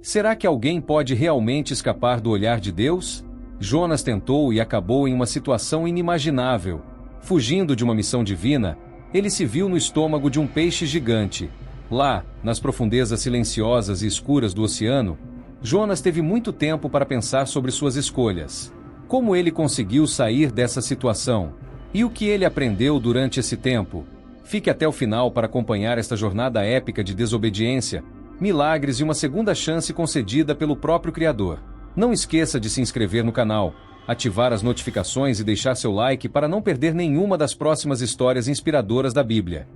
Será que alguém pode realmente escapar do olhar de Deus? Jonas tentou e acabou em uma situação inimaginável. Fugindo de uma missão divina, ele se viu no estômago de um peixe gigante. Lá, nas profundezas silenciosas e escuras do oceano, Jonas teve muito tempo para pensar sobre suas escolhas. Como ele conseguiu sair dessa situação? E o que ele aprendeu durante esse tempo? Fique até o final para acompanhar esta jornada épica de desobediência, milagres e uma segunda chance concedida pelo próprio Criador. Não esqueça de se inscrever no canal, ativar as notificações e deixar seu like para não perder nenhuma das próximas histórias inspiradoras da Bíblia.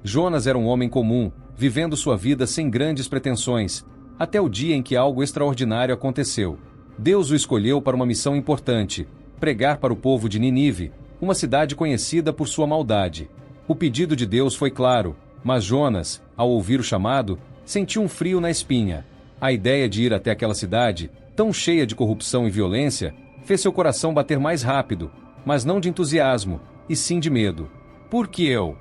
Jonas era um homem comum, vivendo sua vida sem grandes pretensões, até o dia em que algo extraordinário aconteceu. Deus o escolheu para uma missão importante: pregar para o povo de Nínive, uma cidade conhecida por sua maldade. O pedido de Deus foi claro, mas Jonas, ao ouvir o chamado, sentiu um frio na espinha. A ideia de ir até aquela cidade, tão cheia de corrupção e violência, fez seu coração bater mais rápido, mas não de entusiasmo, e sim de medo. Por que eu?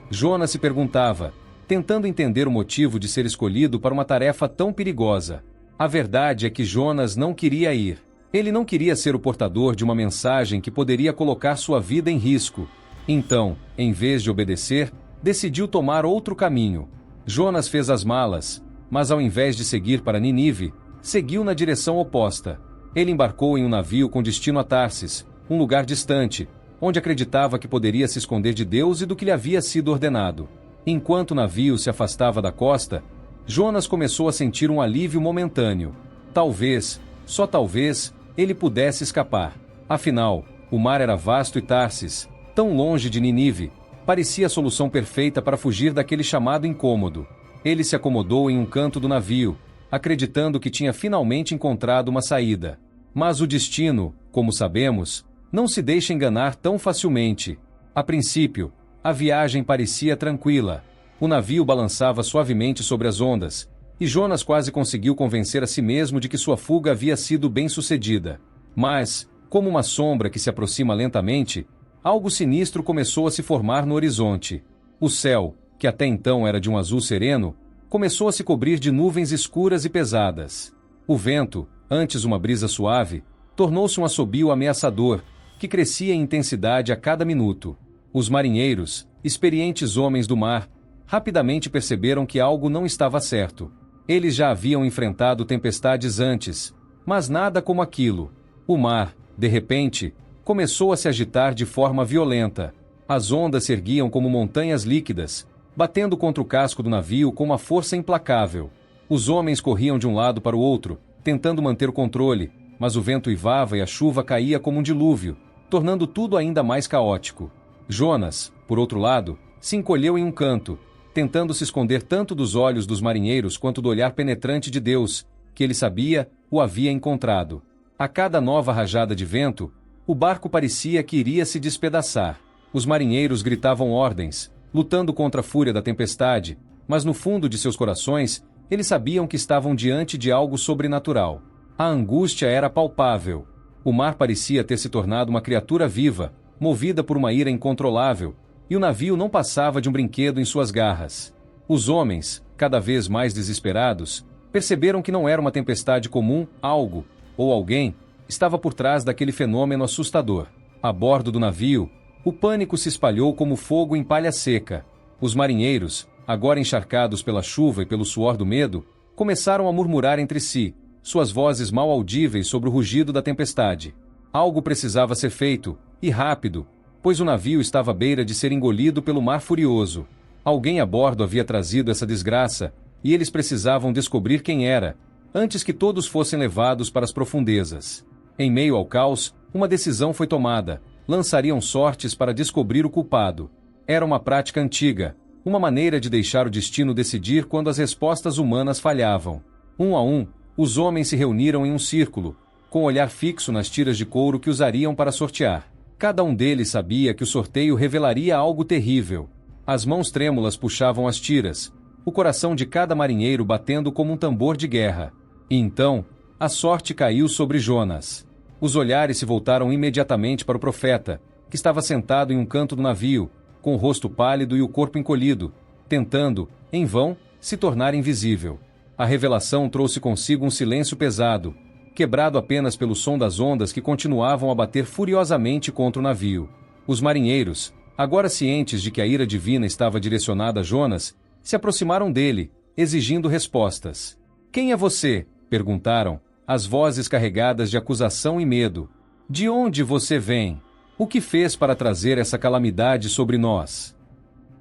Jonas se perguntava, tentando entender o motivo de ser escolhido para uma tarefa tão perigosa. A verdade é que Jonas não queria ir. Ele não queria ser o portador de uma mensagem que poderia colocar sua vida em risco. Então, em vez de obedecer, decidiu tomar outro caminho. Jonas fez as malas, mas ao invés de seguir para Nínive, seguiu na direção oposta. Ele embarcou em um navio com destino a Tarsis, um lugar distante, onde acreditava que poderia se esconder de Deus e do que lhe havia sido ordenado. Enquanto o navio se afastava da costa, Jonas começou a sentir um alívio momentâneo. Talvez, só talvez, ele pudesse escapar. Afinal, o mar era vasto e Tarsis, tão longe de Nínive, parecia a solução perfeita para fugir daquele chamado incômodo. Ele se acomodou em um canto do navio, acreditando que tinha finalmente encontrado uma saída. Mas o destino, como sabemos, não se deixa enganar tão facilmente. A princípio, a viagem parecia tranquila. O navio balançava suavemente sobre as ondas, e Jonas quase conseguiu convencer a si mesmo de que sua fuga havia sido bem-sucedida. Mas, como uma sombra que se aproxima lentamente, algo sinistro começou a se formar no horizonte. O céu, que até então era de um azul sereno, começou a se cobrir de nuvens escuras e pesadas. O vento, antes uma brisa suave, tornou-se um assobio ameaçador, que crescia em intensidade a cada minuto. Os marinheiros, experientes homens do mar, rapidamente perceberam que algo não estava certo. Eles já haviam enfrentado tempestades antes, mas nada como aquilo. O mar, de repente, começou a se agitar de forma violenta. As ondas se erguiam como montanhas líquidas, batendo contra o casco do navio com uma força implacável. Os homens corriam de um lado para o outro, tentando manter o controle, mas o vento uivava e a chuva caía como um dilúvio, tornando tudo ainda mais caótico. Jonas, por outro lado, se encolheu em um canto, tentando se esconder tanto dos olhos dos marinheiros quanto do olhar penetrante de Deus, que ele sabia, o havia encontrado. A cada nova rajada de vento, o barco parecia que iria se despedaçar. Os marinheiros gritavam ordens, lutando contra a fúria da tempestade, mas no fundo de seus corações, eles sabiam que estavam diante de algo sobrenatural. A angústia era palpável. O mar parecia ter se tornado uma criatura viva, movida por uma ira incontrolável, e o navio não passava de um brinquedo em suas garras. Os homens, cada vez mais desesperados, perceberam que não era uma tempestade comum, algo, ou alguém, estava por trás daquele fenômeno assustador. A bordo do navio, o pânico se espalhou como fogo em palha seca. Os marinheiros, agora encharcados pela chuva e pelo suor do medo, começaram a murmurar entre si, suas vozes mal audíveis sobre o rugido da tempestade. Algo precisava ser feito, e rápido, pois o navio estava à beira de ser engolido pelo mar furioso. Alguém a bordo havia trazido essa desgraça, e eles precisavam descobrir quem era, antes que todos fossem levados para as profundezas. Em meio ao caos, uma decisão foi tomada: lançariam sortes para descobrir o culpado. Era uma prática antiga, uma maneira de deixar o destino decidir quando as respostas humanas falhavam. Um a um, os homens se reuniram em um círculo, com o olhar fixo nas tiras de couro que usariam para sortear. Cada um deles sabia que o sorteio revelaria algo terrível. As mãos trêmulas puxavam as tiras, o coração de cada marinheiro batendo como um tambor de guerra. E então, a sorte caiu sobre Jonas. Os olhares se voltaram imediatamente para o profeta, que estava sentado em um canto do navio, com o rosto pálido e o corpo encolhido, tentando, em vão, se tornar invisível. A revelação trouxe consigo um silêncio pesado, quebrado apenas pelo som das ondas que continuavam a bater furiosamente contra o navio. Os marinheiros, agora cientes de que a ira divina estava direcionada a Jonas, se aproximaram dele, exigindo respostas. "Quem é você?" perguntaram, as vozes carregadas de acusação e medo. "De onde você vem? O que fez para trazer essa calamidade sobre nós?"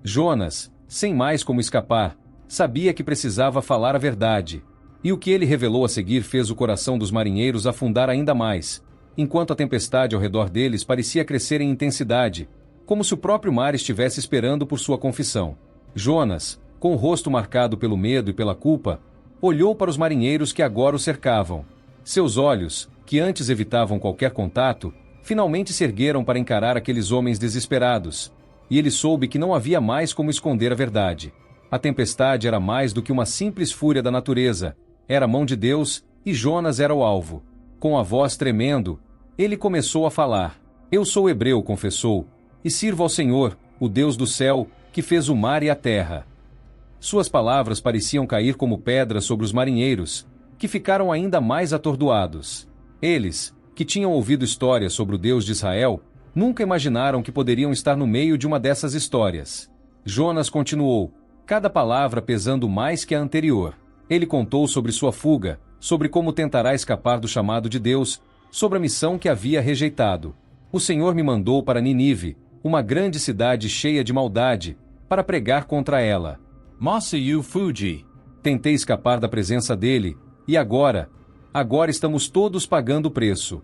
Jonas, sem mais como escapar, sabia que precisava falar a verdade. E o que ele revelou a seguir fez o coração dos marinheiros afundar ainda mais, enquanto a tempestade ao redor deles parecia crescer em intensidade, como se o próprio mar estivesse esperando por sua confissão. Jonas, com o rosto marcado pelo medo e pela culpa, olhou para os marinheiros que agora o cercavam. Seus olhos, que antes evitavam qualquer contato, finalmente se ergueram para encarar aqueles homens desesperados, e ele soube que não havia mais como esconder a verdade. A tempestade era mais do que uma simples fúria da natureza, era a mão de Deus, e Jonas era o alvo. Com a voz tremendo, ele começou a falar. "Eu sou hebreu", confessou, "e sirvo ao Senhor, o Deus do céu, que fez o mar e a terra." Suas palavras pareciam cair como pedras sobre os marinheiros, que ficaram ainda mais atordoados. Eles, que tinham ouvido histórias sobre o Deus de Israel, nunca imaginaram que poderiam estar no meio de uma dessas histórias. Jonas continuou, cada palavra pesando mais que a anterior. Ele contou sobre sua fuga, sobre como tentará escapar do chamado de Deus, sobre a missão que havia rejeitado. "O Senhor me mandou para Ninive, uma grande cidade cheia de maldade, para pregar contra ela. Masayu Fuji." Tentei escapar da presença dele, e agora estamos todos pagando o preço.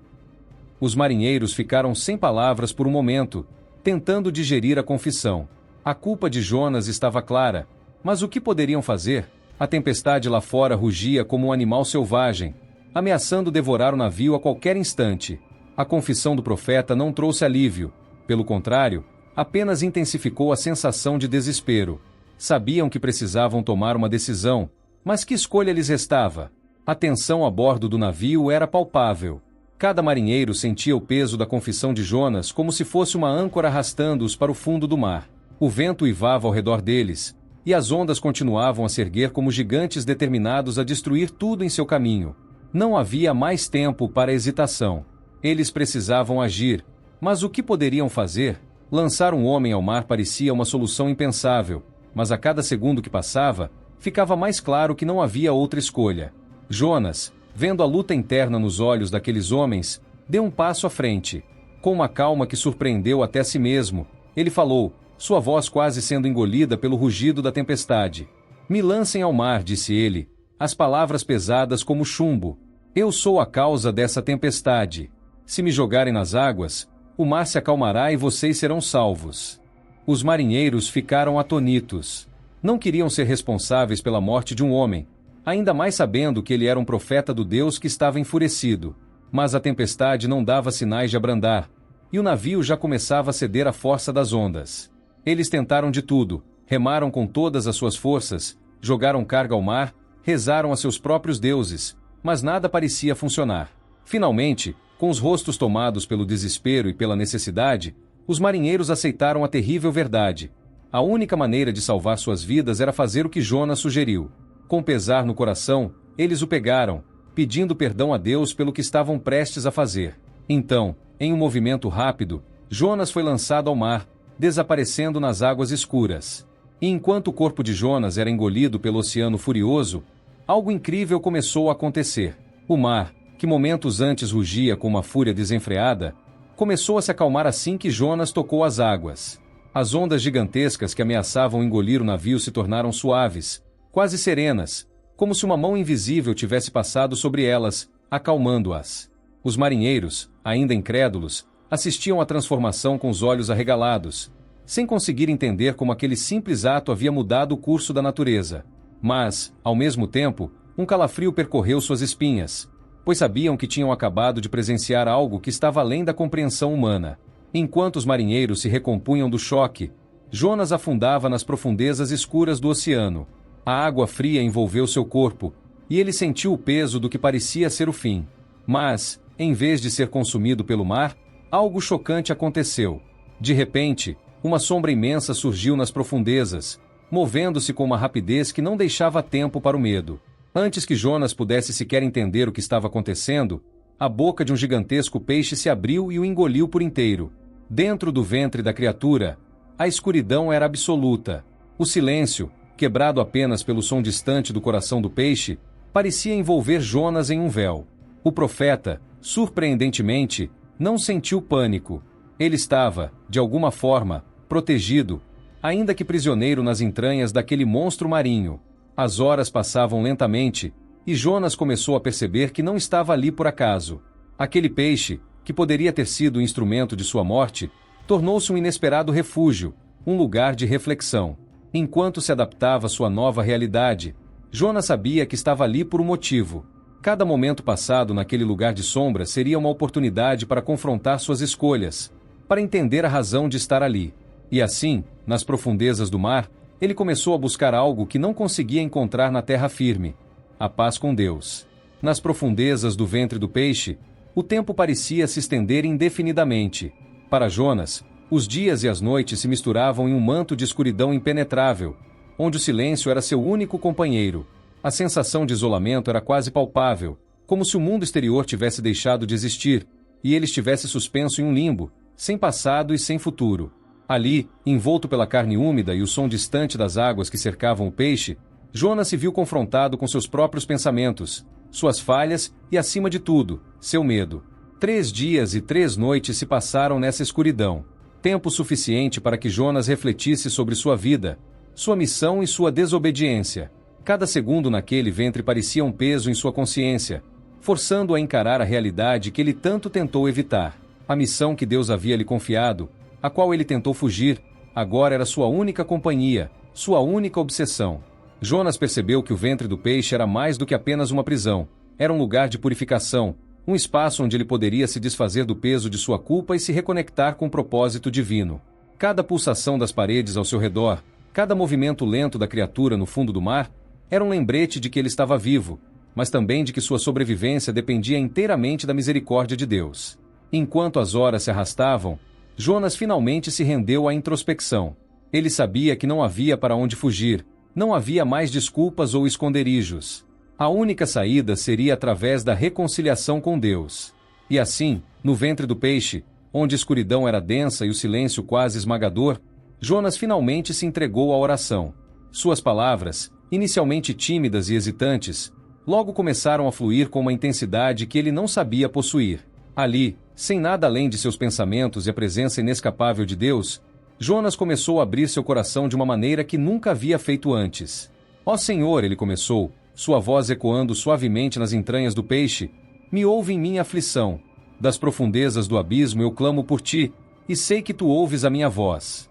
Os marinheiros ficaram sem palavras por um momento, tentando digerir a confissão. A culpa de Jonas estava clara, mas o que poderiam fazer? A tempestade lá fora rugia como um animal selvagem, ameaçando devorar o navio a qualquer instante. A confissão do profeta não trouxe alívio, pelo contrário, apenas intensificou a sensação de desespero. Sabiam que precisavam tomar uma decisão, mas que escolha lhes restava? A tensão a bordo do navio era palpável. Cada marinheiro sentia o peso da confissão de Jonas como se fosse uma âncora arrastando-os para o fundo do mar. O vento uivava ao redor deles, e as ondas continuavam a se erguer como gigantes determinados a destruir tudo em seu caminho. Não havia mais tempo para hesitação. Eles precisavam agir, mas o que poderiam fazer? Lançar um homem ao mar parecia uma solução impensável, mas a cada segundo que passava, ficava mais claro que não havia outra escolha. Jonas, vendo a luta interna nos olhos daqueles homens, deu um passo à frente. Com uma calma que surpreendeu até a si mesmo, ele falou, sua voz quase sendo engolida pelo rugido da tempestade. "Me lancem ao mar", disse ele, as palavras pesadas como chumbo. "Eu sou a causa dessa tempestade. Se me jogarem nas águas, o mar se acalmará e vocês serão salvos." Os marinheiros ficaram atonitos. Não queriam ser responsáveis pela morte de um homem, ainda mais sabendo que ele era um profeta do Deus que estava enfurecido. Mas a tempestade não dava sinais de abrandar, e o navio já começava a ceder à força das ondas. Eles tentaram de tudo, remaram com todas as suas forças, jogaram carga ao mar, rezaram a seus próprios deuses, mas nada parecia funcionar. Finalmente, com os rostos tomados pelo desespero e pela necessidade, os marinheiros aceitaram a terrível verdade. A única maneira de salvar suas vidas era fazer o que Jonas sugeriu. Com pesar no coração, eles o pegaram, pedindo perdão a Deus pelo que estavam prestes a fazer. Então, em um movimento rápido, Jonas foi lançado ao mar, desaparecendo nas águas escuras. E enquanto o corpo de Jonas era engolido pelo oceano furioso, algo incrível começou a acontecer. O mar, que momentos antes rugia com uma fúria desenfreada, começou a se acalmar assim que Jonas tocou as águas. As ondas gigantescas que ameaçavam engolir o navio se tornaram suaves, quase serenas, como se uma mão invisível tivesse passado sobre elas, acalmando-as. Os marinheiros, ainda incrédulos, assistiam à transformação com os olhos arregalados, sem conseguir entender como aquele simples ato havia mudado o curso da natureza. Mas, ao mesmo tempo, um calafrio percorreu suas espinhas, pois sabiam que tinham acabado de presenciar algo que estava além da compreensão humana. Enquanto os marinheiros se recompunham do choque, Jonas afundava nas profundezas escuras do oceano. A água fria envolveu seu corpo, e ele sentiu o peso do que parecia ser o fim. Mas, em vez de ser consumido pelo mar, algo chocante aconteceu. De repente, uma sombra imensa surgiu nas profundezas, movendo-se com uma rapidez que não deixava tempo para o medo. Antes que Jonas pudesse sequer entender o que estava acontecendo, a boca de um gigantesco peixe se abriu e o engoliu por inteiro. Dentro do ventre da criatura, a escuridão era absoluta. O silêncio, quebrado apenas pelo som distante do coração do peixe, parecia envolver Jonas em um véu. O profeta, surpreendentemente, não sentiu pânico. Ele estava, de alguma forma, protegido, ainda que prisioneiro nas entranhas daquele monstro marinho. As horas passavam lentamente, e Jonas começou a perceber que não estava ali por acaso. Aquele peixe, que poderia ter sido o instrumento de sua morte, tornou-se um inesperado refúgio, um lugar de reflexão. Enquanto se adaptava à sua nova realidade, Jonas sabia que estava ali por um motivo. Cada momento passado naquele lugar de sombra seria uma oportunidade para confrontar suas escolhas, para entender a razão de estar ali. E assim, nas profundezas do mar, ele começou a buscar algo que não conseguia encontrar na terra firme: a paz com Deus. Nas profundezas do ventre do peixe, o tempo parecia se estender indefinidamente. Para Jonas, os dias e as noites se misturavam em um manto de escuridão impenetrável, onde o silêncio era seu único companheiro. A sensação de isolamento era quase palpável, como se o mundo exterior tivesse deixado de existir, e ele estivesse suspenso em um limbo, sem passado e sem futuro. Ali, envolto pela carne úmida e o som distante das águas que cercavam o peixe, Jonas se viu confrontado com seus próprios pensamentos, suas falhas e, acima de tudo, seu medo. 3 dias e 3 noites se passaram nessa escuridão. Tempo suficiente para que Jonas refletisse sobre sua vida, sua missão e sua desobediência. Cada segundo naquele ventre parecia um peso em sua consciência, forçando-o a encarar a realidade que ele tanto tentou evitar. A missão que Deus havia lhe confiado, a qual ele tentou fugir, agora era sua única companhia, sua única obsessão. Jonas percebeu que o ventre do peixe era mais do que apenas uma prisão. Era um lugar de purificação, um espaço onde ele poderia se desfazer do peso de sua culpa e se reconectar com o propósito divino. Cada pulsação das paredes ao seu redor, cada movimento lento da criatura no fundo do mar, era um lembrete de que ele estava vivo, mas também de que sua sobrevivência dependia inteiramente da misericórdia de Deus. Enquanto as horas se arrastavam, Jonas finalmente se rendeu à introspecção. Ele sabia que não havia para onde fugir, não havia mais desculpas ou esconderijos. A única saída seria através da reconciliação com Deus. E assim, no ventre do peixe, onde a escuridão era densa e o silêncio quase esmagador, Jonas finalmente se entregou à oração. Suas palavras, inicialmente tímidas e hesitantes, logo começaram a fluir com uma intensidade que ele não sabia possuir. Ali, sem nada além de seus pensamentos e a presença inescapável de Deus, Jonas começou a abrir seu coração de uma maneira que nunca havia feito antes. Ó Senhor, ele começou, sua voz ecoando suavemente nas entranhas do peixe, me ouve em minha aflição. Das profundezas do abismo eu clamo por ti, e sei que tu ouves a minha voz.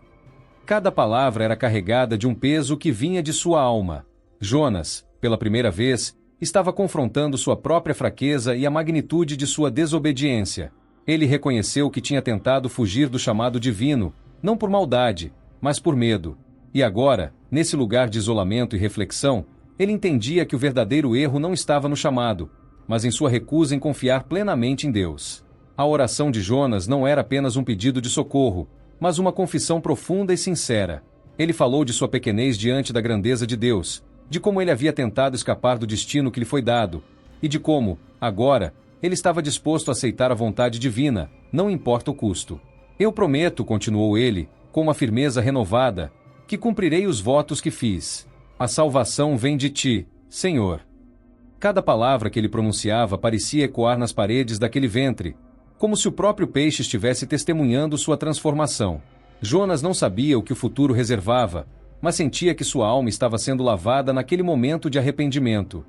Cada palavra era carregada de um peso que vinha de sua alma. Jonas, pela primeira vez, estava confrontando sua própria fraqueza e a magnitude de sua desobediência. Ele reconheceu que tinha tentado fugir do chamado divino, não por maldade, mas por medo. E agora, nesse lugar de isolamento e reflexão, ele entendia que o verdadeiro erro não estava no chamado, mas em sua recusa em confiar plenamente em Deus. A oração de Jonas não era apenas um pedido de socorro, mas uma confissão profunda e sincera. Ele falou de sua pequenez diante da grandeza de Deus, de como ele havia tentado escapar do destino que lhe foi dado, e de como, agora, ele estava disposto a aceitar a vontade divina, não importa o custo. Eu prometo, continuou ele, com uma firmeza renovada, que cumprirei os votos que fiz. A salvação vem de ti, Senhor. Cada palavra que ele pronunciava parecia ecoar nas paredes daquele ventre, como se o próprio peixe estivesse testemunhando sua transformação. Jonas não sabia o que o futuro reservava, mas sentia que sua alma estava sendo lavada naquele momento de arrependimento.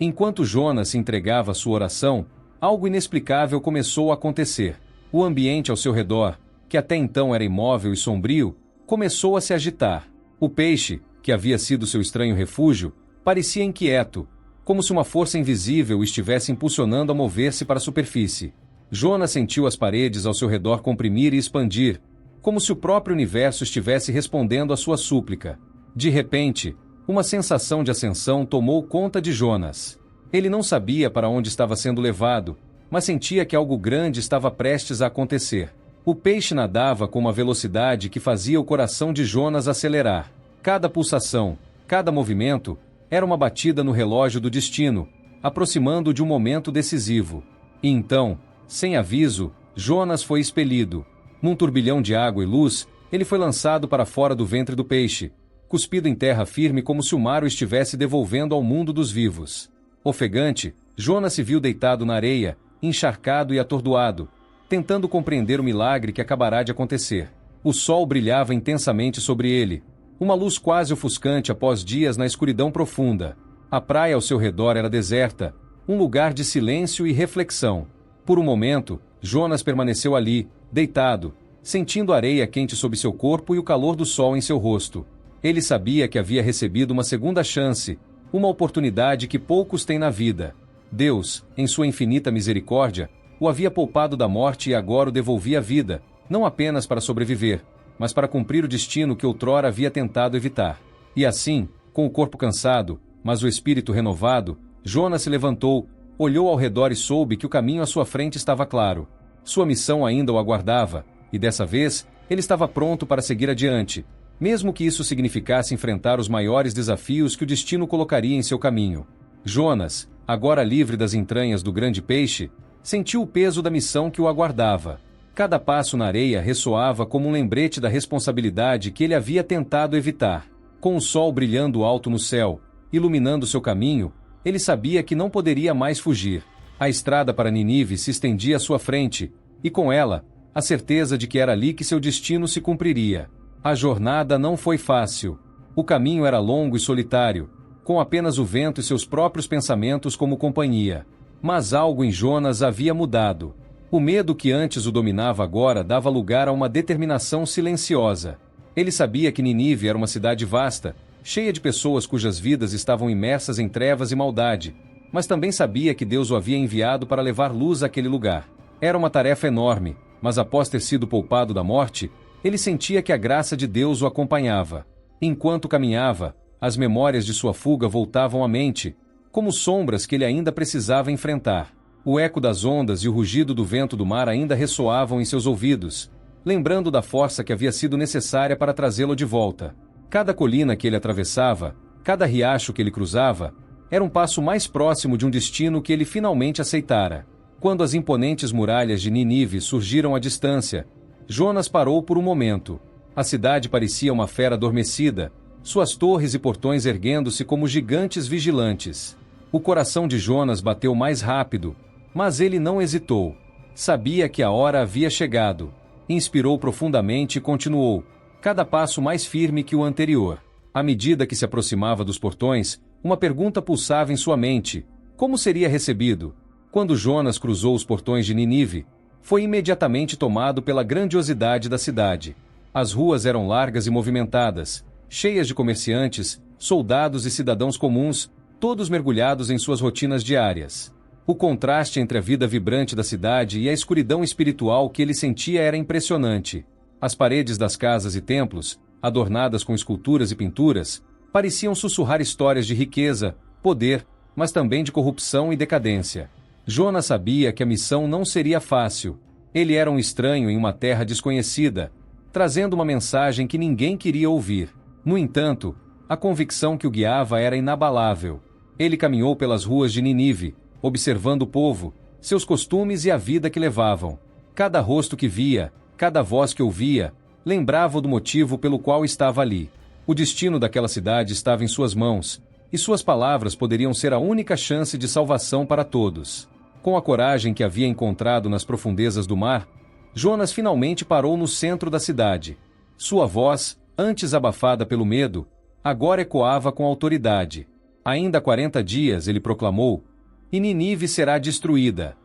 Enquanto Jonas se entregava à sua oração, algo inexplicável começou a acontecer. O ambiente ao seu redor, que até então era imóvel e sombrio, começou a se agitar. O peixe, que havia sido seu estranho refúgio, parecia inquieto, como se uma força invisível o estivesse impulsionando a mover-se para a superfície. Jonas sentiu as paredes ao seu redor comprimir e expandir, como se o próprio universo estivesse respondendo à sua súplica. De repente, uma sensação de ascensão tomou conta de Jonas. Ele não sabia para onde estava sendo levado, mas sentia que algo grande estava prestes a acontecer. O peixe nadava com uma velocidade que fazia o coração de Jonas acelerar. Cada pulsação, cada movimento, Era uma batida no relógio do destino, aproximando de um momento decisivo. E então, sem aviso, Jonas foi expelido. Num turbilhão de água e luz, ele foi lançado para fora do ventre do peixe, cuspido em terra firme como se o mar o estivesse devolvendo ao mundo dos vivos. Ofegante, Jonas se viu deitado na areia, encharcado e atordoado, tentando compreender o milagre que acabará de acontecer. O sol brilhava intensamente sobre ele, uma luz quase ofuscante após dias na escuridão profunda. A praia ao seu redor era deserta, um lugar de silêncio e reflexão. Por um momento, Jonas permaneceu ali, deitado, sentindo a areia quente sob seu corpo e o calor do sol em seu rosto. Ele sabia que havia recebido uma segunda chance, uma oportunidade que poucos têm na vida. Deus, em sua infinita misericórdia, o havia poupado da morte e agora o devolvia à vida, não apenas para sobreviver, mas para cumprir o destino que outrora havia tentado evitar. E assim, com o corpo cansado, mas o espírito renovado, Jonas se levantou, olhou ao redor e soube que o caminho à sua frente estava claro. Sua missão ainda o aguardava, e dessa vez, ele estava pronto para seguir adiante, mesmo que isso significasse enfrentar os maiores desafios que o destino colocaria em seu caminho. Jonas, agora livre das entranhas do grande peixe, sentiu o peso da missão que o aguardava. Cada passo na areia ressoava como um lembrete da responsabilidade que ele havia tentado evitar. Com o sol brilhando alto no céu, iluminando seu caminho, ele sabia que não poderia mais fugir. A estrada para Nínive se estendia à sua frente, e com ela, a certeza de que era ali que seu destino se cumpriria. A jornada não foi fácil. O caminho era longo e solitário, com apenas o vento e seus próprios pensamentos como companhia. Mas algo em Jonas havia mudado. O medo que antes o dominava agora dava lugar a uma determinação silenciosa. Ele sabia que Nínive era uma cidade vasta, cheia de pessoas cujas vidas estavam imersas em trevas e maldade, mas também sabia que Deus o havia enviado para levar luz àquele lugar. Era uma tarefa enorme, mas após ter sido poupado da morte, ele sentia que a graça de Deus o acompanhava. Enquanto caminhava, as memórias de sua fuga voltavam à mente, como sombras que ele ainda precisava enfrentar. O eco das ondas e o rugido do vento do mar ainda ressoavam em seus ouvidos, lembrando da força que havia sido necessária para trazê-lo de volta. Cada colina que ele atravessava, cada riacho que ele cruzava, era um passo mais próximo de um destino que ele finalmente aceitara. Quando as imponentes muralhas de Nínive surgiram à distância, Jonas parou por um momento. A cidade parecia uma fera adormecida, suas torres e portões erguendo-se como gigantes vigilantes. O coração de Jonas bateu mais rápido, mas ele não hesitou. Sabia que a hora havia chegado. Inspirou profundamente e continuou, cada passo mais firme que o anterior. À medida que se aproximava dos portões, uma pergunta pulsava em sua mente: como seria recebido? Quando Jonas cruzou os portões de Nínive, foi imediatamente tomado pela grandiosidade da cidade. As ruas eram largas e movimentadas, cheias de comerciantes, soldados e cidadãos comuns, todos mergulhados em suas rotinas diárias. O contraste entre a vida vibrante da cidade e a escuridão espiritual que ele sentia era impressionante. As paredes das casas e templos, adornadas com esculturas e pinturas, pareciam sussurrar histórias de riqueza, poder, mas também de corrupção e decadência. Jonas sabia que a missão não seria fácil. Ele era um estranho em uma terra desconhecida, trazendo uma mensagem que ninguém queria ouvir. No entanto, a convicção que o guiava era inabalável. Ele caminhou pelas ruas de Nínive, observando o povo, seus costumes e a vida que levavam. Cada rosto que via, cada voz que ouvia, lembrava do motivo pelo qual estava ali. O destino daquela cidade estava em suas mãos, e suas palavras poderiam ser a única chance de salvação para todos. Com a coragem que havia encontrado nas profundezas do mar, Jonas finalmente parou no centro da cidade. Sua voz, antes abafada pelo medo, agora ecoava com autoridade. Ainda há 40 dias, ele proclamou, e Nínive será destruída.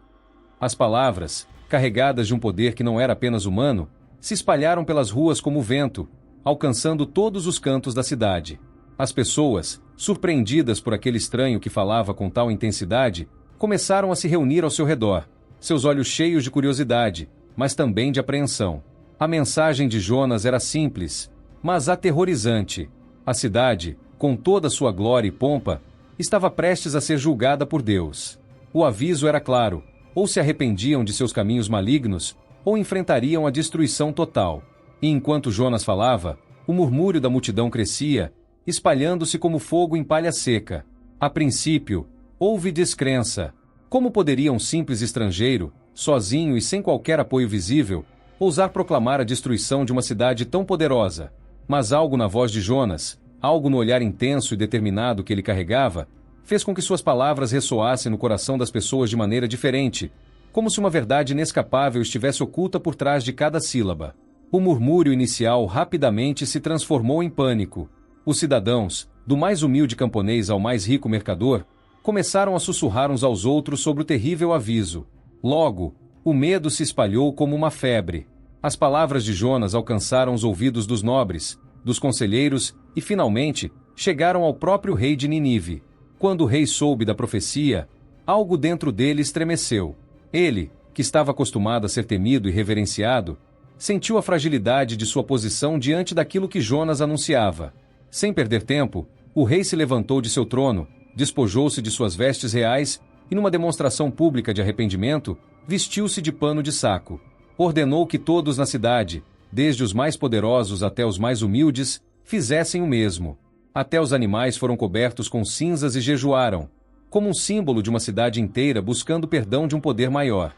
As palavras, carregadas de um poder que não era apenas humano, se espalharam pelas ruas como vento, alcançando todos os cantos da cidade. As pessoas, surpreendidas por aquele estranho que falava com tal intensidade, começaram a se reunir ao seu redor, seus olhos cheios de curiosidade, mas também de apreensão. A mensagem de Jonas era simples, mas aterrorizante. A cidade, com toda sua glória e pompa, estava prestes a ser julgada por Deus. O aviso era claro: ou se arrependiam de seus caminhos malignos, ou enfrentariam a destruição total. E enquanto Jonas falava, o murmúrio da multidão crescia, espalhando-se como fogo em palha seca. A princípio, houve descrença. Como poderia um simples estrangeiro, sozinho e sem qualquer apoio visível, ousar proclamar a destruição de uma cidade tão poderosa? Mas algo na voz de Jonas, algo no olhar intenso e determinado que ele carregava, fez com que suas palavras ressoassem no coração das pessoas de maneira diferente, como se uma verdade inescapável estivesse oculta por trás de cada sílaba. O murmúrio inicial rapidamente se transformou em pânico. Os cidadãos, do mais humilde camponês ao mais rico mercador, começaram a sussurrar uns aos outros sobre o terrível aviso. Logo, o medo se espalhou como uma febre. As palavras de Jonas alcançaram os ouvidos dos nobres, dos conselheiros e, finalmente, chegaram ao próprio rei de Nínive. Quando o rei soube da profecia, algo dentro dele estremeceu. Ele, que estava acostumado a ser temido e reverenciado, sentiu a fragilidade de sua posição diante daquilo que Jonas anunciava. Sem perder tempo, o rei se levantou de seu trono, despojou-se de suas vestes reais e, numa demonstração pública de arrependimento, vestiu-se de pano de saco. Ordenou que todos na cidade, desde os mais poderosos até os mais humildes, fizessem o mesmo. Até os animais foram cobertos com cinzas e jejuaram, como um símbolo de uma cidade inteira buscando perdão de um poder maior.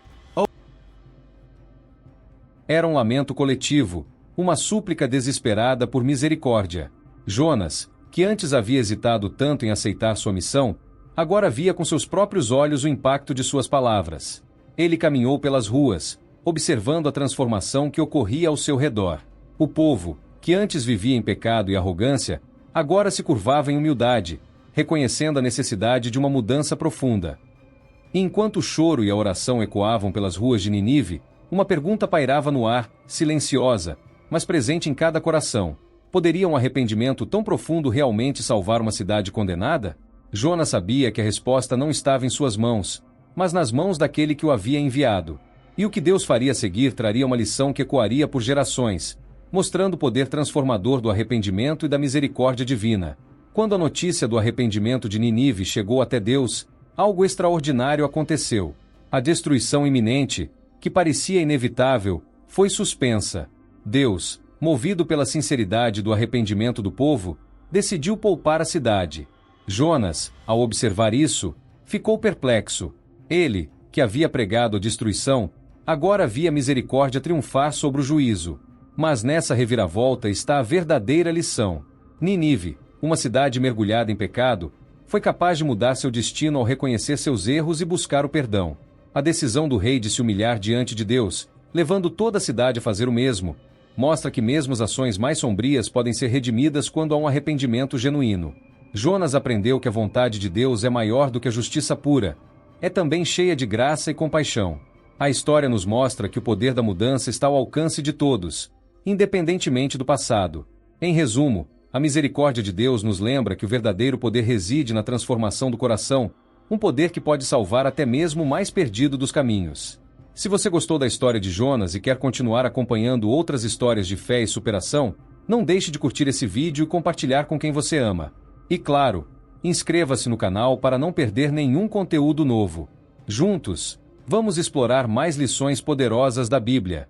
Era um lamento coletivo, uma súplica desesperada por misericórdia. Jonas, que antes havia hesitado tanto em aceitar sua missão, agora via com seus próprios olhos o impacto de suas palavras. Ele caminhou pelas ruas, observando a transformação que ocorria ao seu redor. O povo, que antes vivia em pecado e arrogância, agora se curvava em humildade, reconhecendo a necessidade de uma mudança profunda. E enquanto o choro e a oração ecoavam pelas ruas de Nínive, uma pergunta pairava no ar, silenciosa, mas presente em cada coração. Poderia um arrependimento tão profundo realmente salvar uma cidade condenada? Jonas sabia que a resposta não estava em suas mãos, mas nas mãos daquele que o havia enviado. E o que Deus faria a seguir traria uma lição que ecoaria por gerações, mostrando o poder transformador do arrependimento e da misericórdia divina. Quando a notícia do arrependimento de Nínive chegou até Deus, algo extraordinário aconteceu. A destruição iminente, que parecia inevitável, foi suspensa. Deus, movido pela sinceridade do arrependimento do povo, decidiu poupar a cidade. Jonas, ao observar isso, ficou perplexo. Ele, que havia pregado a destruição, agora via a misericórdia triunfar sobre o juízo. Mas nessa reviravolta está a verdadeira lição. Nínive, uma cidade mergulhada em pecado, foi capaz de mudar seu destino ao reconhecer seus erros e buscar o perdão. A decisão do rei de se humilhar diante de Deus, levando toda a cidade a fazer o mesmo, mostra que mesmo as ações mais sombrias podem ser redimidas quando há um arrependimento genuíno. Jonas aprendeu que a vontade de Deus é maior do que a justiça pura. É também cheia de graça e compaixão. A história nos mostra que o poder da mudança está ao alcance de todos, independentemente do passado. Em resumo, a misericórdia de Deus nos lembra que o verdadeiro poder reside na transformação do coração, um poder que pode salvar até mesmo o mais perdido dos caminhos. Se você gostou da história de Jonas e quer continuar acompanhando outras histórias de fé e superação, não deixe de curtir esse vídeo e compartilhar com quem você ama. E claro, inscreva-se no canal para não perder nenhum conteúdo novo. Juntos, vamos explorar mais lições poderosas da Bíblia.